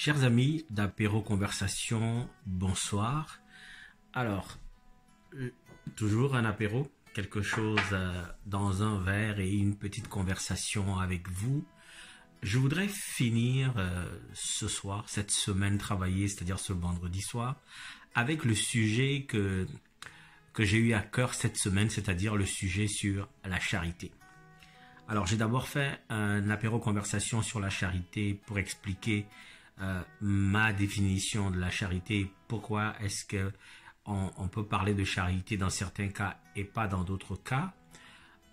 Chers amis d'Apéro Conversation, bonsoir. Alors, toujours un apéro, quelque chose dans un verre et une petite conversation avec vous. Je voudrais finir ce soir, cette semaine travaillée, c'est-à-dire ce vendredi soir, avec le sujet que j'ai eu à cœur cette semaine, c'est-à-dire le sujet sur la charité. Alors, j'ai d'abord fait un apéro conversation sur la charité pour expliquer ma définition de la charité, pourquoi est-ce que on peut parler de charité dans certains cas et pas dans d'autres cas.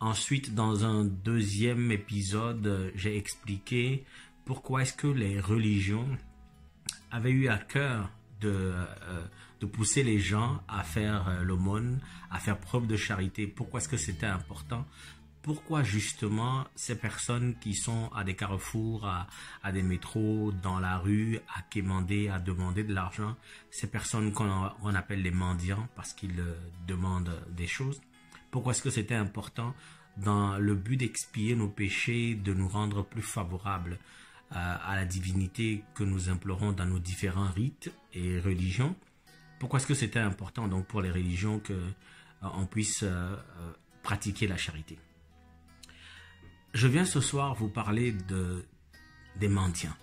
Ensuite, dans un deuxième épisode, j'ai expliqué pourquoi est-ce que les religions avaient eu à cœur de pousser les gens à faire l'aumône, à faire preuve de charité. Pourquoi est-ce que c'était important? Pourquoi justement ces personnes qui sont à des carrefours, à des métros, dans la rue, à quémander, à demander de l'argent, ces personnes qu'on appelle les mendiants parce qu'ils demandent des choses, pourquoi est-ce que c'était important dans le but d'expier nos péchés, de nous rendre plus favorables à la divinité que nous implorons dans nos différents rites et religions? Pourquoi est-ce que c'était important donc pour les religions que on puisse pratiquer la charité? Je viens ce soir vous parler des mendiants.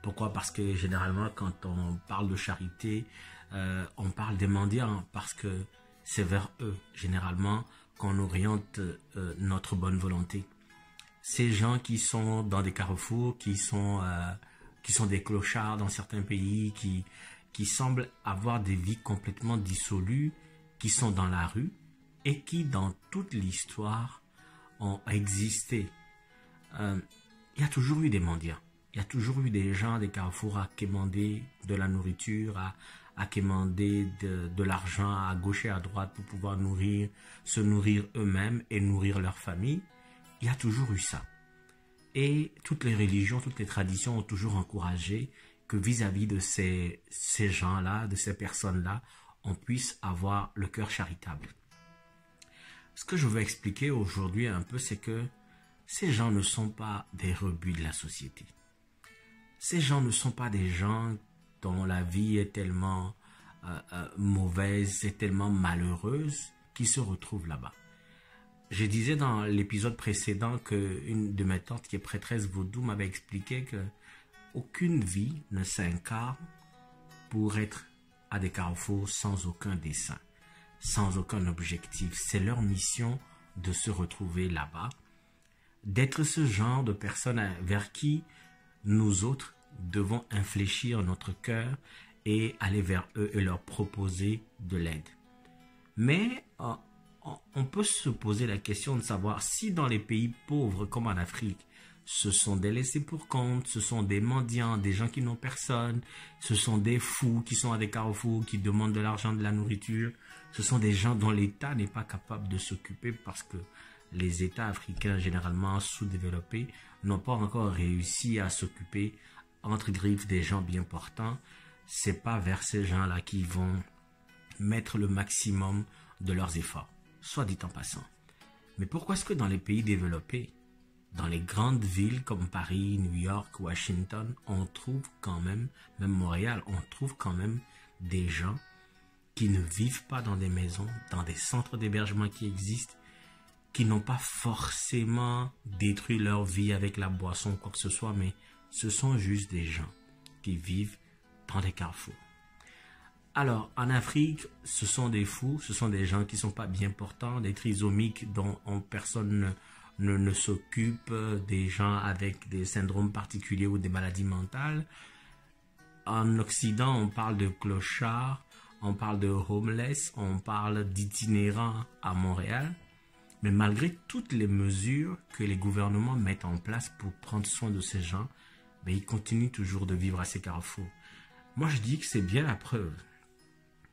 Pourquoi? Parce que généralement, quand on parle de charité, on parle des mendiants parce que c'est vers eux, généralement, qu'on oriente notre bonne volonté. Ces gens qui sont dans des carrefours, qui sont des clochards dans certains pays, qui semblent avoir des vies complètement dissolues, qui sont dans la rue et qui, dans toute l'histoire, ont existé. Il y a toujours eu des mendiants. Il y a toujours eu des gens des carrefours à quémander de la nourriture, à quémander de l'argent à gauche et à droite pour pouvoir se nourrir eux-mêmes et nourrir leur famille. Il y a toujours eu ça. Et toutes les religions, toutes les traditions ont toujours encouragé que vis-à-vis de ces gens-là, de ces personnes-là, on puisse avoir le cœur charitable. Ce que je veux expliquer aujourd'hui un peu, c'est que ces gens ne sont pas des rebuts de la société. Ces gens ne sont pas des gens dont la vie est tellement mauvaise, et tellement malheureuse qui se retrouvent là-bas. Je disais dans l'épisode précédent qu'une de mes tantes qui est prêtresse vaudou m'avait expliqué que aucune vie ne s'incarne pour être à des carrefours sans aucun dessein, sans aucun objectif. C'est leur mission de se retrouver là-bas, d'être ce genre de personnes vers qui nous autres devons infléchir notre cœur et aller vers eux et leur proposer de l'aide. Mais on peut se poser la question de savoir si dans les pays pauvres comme en Afrique, ce sont des laissés pour compte, ce sont des mendiants, des gens qui n'ont personne, ce sont des fous qui sont à des carrefours, qui demandent de l'argent, de la nourriture. Ce sont des gens dont l'État n'est pas capable de s'occuper parce que les États africains, généralement sous-développés, n'ont pas encore réussi à s'occuper entre griffes des gens bien portants. C'est pas vers ces gens-là qu'ils vont mettre le maximum de leurs efforts, soit dit en passant. Mais pourquoi est-ce que dans les pays développés, dans les grandes villes comme Paris, New York, Washington, on trouve quand même Montréal, on trouve quand même des gens qui ne vivent pas dans des maisons, dans des centres d'hébergement qui existent, qui n'ont pas forcément détruit leur vie avec la boisson ou quoi que ce soit, mais ce sont juste des gens qui vivent dans des carrefours. Alors, en Afrique, ce sont des fous, ce sont des gens qui sont pas bien portants, des trisomiques dont personne ne s'occupe, des gens avec des syndromes particuliers ou des maladies mentales. En Occident, on parle de clochards, on parle de homeless, on parle d'itinérants à Montréal. Mais malgré toutes les mesures que les gouvernements mettent en place pour prendre soin de ces gens, ils continuent toujours de vivre à ces carrefours. Moi, je dis que c'est bien la preuve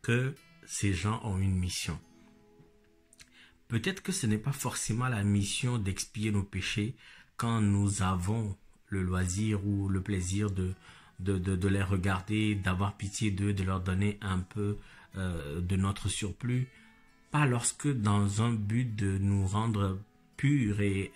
que ces gens ont une mission. Peut-être que ce n'est pas forcément la mission d'expier nos péchés quand nous avons le loisir ou le plaisir de les regarder, d'avoir pitié d'eux, de leur donner un peu de notre surplus. Pas lorsque dans un but de nous rendre pur et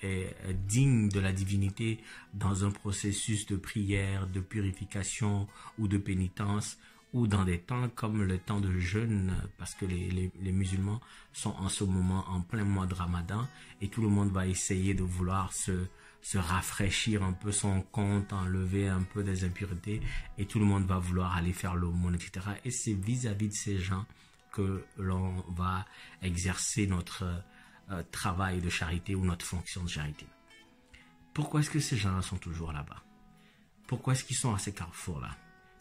digne de la divinité dans un processus de prière, de purification ou de pénitence, ou dans des temps comme le temps de jeûne, parce que les musulmans sont en ce moment en plein mois de Ramadan, et tout le monde va essayer de vouloir se rafraîchir un peu son compte, enlever un peu des impuretés, et tout le monde va vouloir aller faire l'aumône, etc. Et c'est vis-à-vis de ces gens que l'on va exercer notre travail de charité ou notre fonction de charité. Pourquoi est-ce que ces gens-là sont toujours là-bas? Pourquoi est-ce qu'ils sont à ces carrefours-là?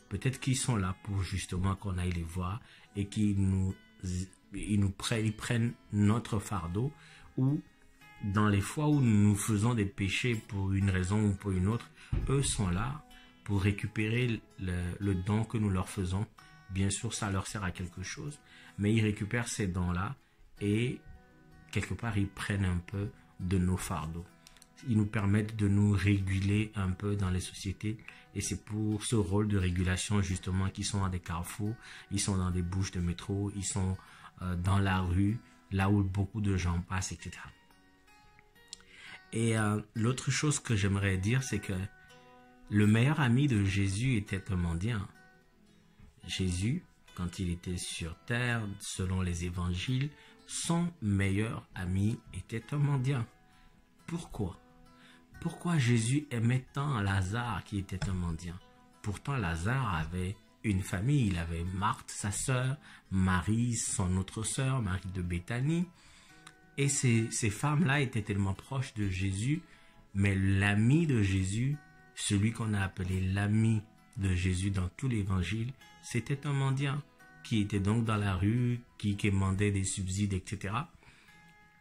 Peut-être qu'ils sont là pour justement qu'on aille les voir et qu'ils prennent notre fardeau, ou dans les fois où nous faisons des péchés pour une raison ou pour une autre, eux sont là pour récupérer le don que nous leur faisons. Bien sûr, ça leur sert à quelque chose, mais ils récupèrent ces dons-là et quelque part, ils prennent un peu de nos fardeaux. Ils nous permettent de nous réguler un peu dans les sociétés, et c'est pour ce rôle de régulation justement qu'ils sont dans des carrefours, ils sont dans des bouches de métro, ils sont dans la rue, là où beaucoup de gens passent, etc. Et l'autre chose que j'aimerais dire, c'est que le meilleur ami de Jésus était un mendiant. Jésus, quand il était sur terre, selon les évangiles, son meilleur ami était un mendiant. Pourquoi? Pourquoi Jésus aimait tant Lazare qui était un mendiant? Pourtant, Lazare avait une famille. Il avait Marthe, sa sœur, Marie, son autre sœur, Marie de Béthanie. Et ces femmes-là étaient tellement proches de Jésus, mais l'ami de Jésus, celui qu'on a appelé l'ami de Jésus dans tout l'évangile, c'était un mendiant qui était donc dans la rue, qui quémandait des subsides, etc.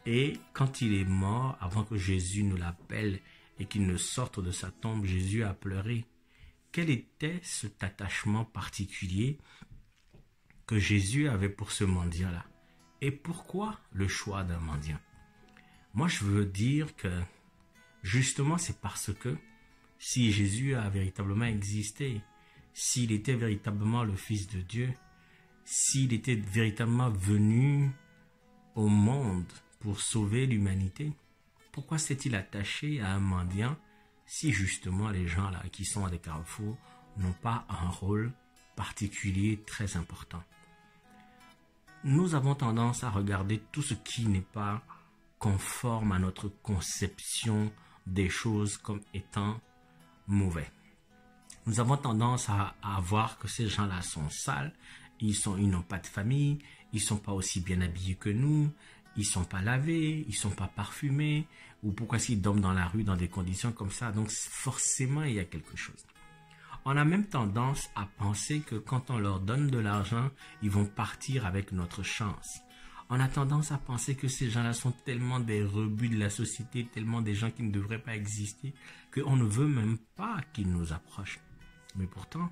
Et quand il est mort, avant que Jésus ne l'appelle et qu'il ne sorte de sa tombe, Jésus a pleuré. Quel était cet attachement particulier que Jésus avait pour ce mendiant-là? Et pourquoi le choix d'un mendiant? Moi, je veux dire que justement, c'est parce que si Jésus a véritablement existé, s'il était véritablement le Fils de Dieu, s'il était véritablement venu au monde pour sauver l'humanité, pourquoi s'est-il attaché à un mendiant si justement les gens là qui sont à des carrefours n'ont pas un rôle particulier très important? Nous avons tendance à regarder tout ce qui n'est pas conforme à notre conception des choses comme étant mauvais. Nous avons tendance à voir que ces gens-là sont sales, ils n'ont pas de famille, ils sont pas aussi bien habillés que nous, ils sont pas lavés, ils sont pas parfumés, ou pourquoi s'ils dorment dans la rue dans des conditions comme ça? Donc forcément, il y a quelque chose. On a même tendance à penser que quand on leur donne de l'argent, ils vont partir avec notre chance. On a tendance à penser que ces gens-là sont tellement des rebuts de la société, tellement des gens qui ne devraient pas exister, qu'on ne veut même pas qu'ils nous approchent. Mais pourtant,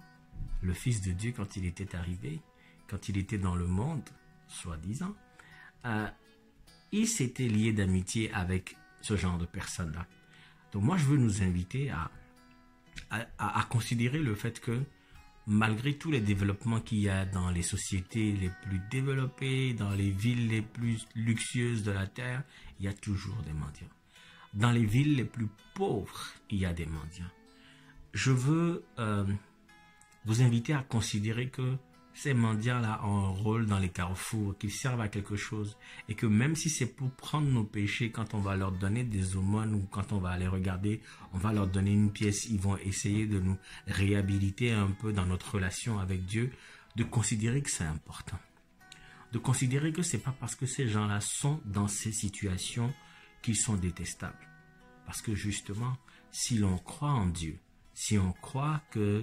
le Fils de Dieu, quand il était arrivé, quand il était dans le monde, soi-disant, il s'était lié d'amitié avec ce genre de personnes-là. Donc moi, je veux nous inviter à considérer le fait que malgré tous les développements qu'il y a dans les sociétés les plus développées, dans les villes les plus luxueuses de la Terre, il y a toujours des mendiants. Dans les villes les plus pauvres, il y a des mendiants. Je veux vous inviter à considérer que ces mendiants-là ont un rôle dans les carrefours, qu'ils servent à quelque chose, et que même si c'est pour prendre nos péchés, quand on va leur donner des aumônes ou quand on va les regarder, on va leur donner une pièce, ils vont essayer de nous réhabiliter un peu dans notre relation avec Dieu, de considérer que c'est important. De considérer que c'est pas parce que ces gens-là sont dans ces situations qu'ils sont détestables. Parce que justement, si l'on croit en Dieu, si on croit que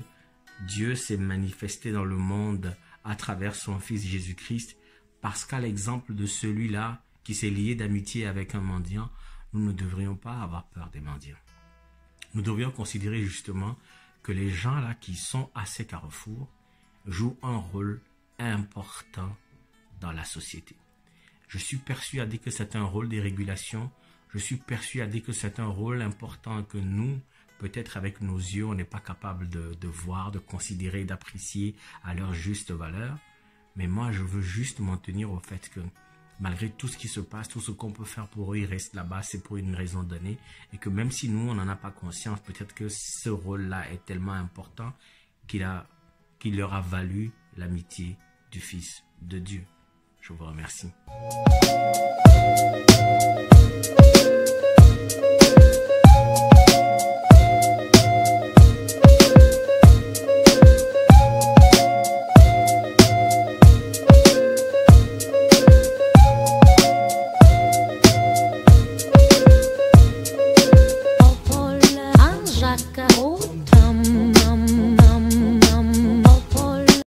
Dieu s'est manifesté dans le monde à travers son Fils Jésus-Christ, parce qu'à l'exemple de celui-là qui s'est lié d'amitié avec un mendiant, nous ne devrions pas avoir peur des mendiants. Nous devrions considérer justement que les gens là qui sont à ces carrefours jouent un rôle important dans la société. Je suis persuadé que c'est un rôle de régulation. Je suis persuadé que c'est un rôle important que nous, peut-être avec nos yeux, on n'est pas capable de voir, de considérer, d'apprécier à leur juste valeur. Mais moi, je veux juste m'en tenir au fait que malgré tout ce qui se passe, tout ce qu'on peut faire pour eux, ils restent là-bas, c'est pour une raison donnée. Et que même si nous, on n'en a pas conscience, peut-être que ce rôle-là est tellement important qu'il leur a valu l'amitié du Fils de Dieu. Je vous remercie.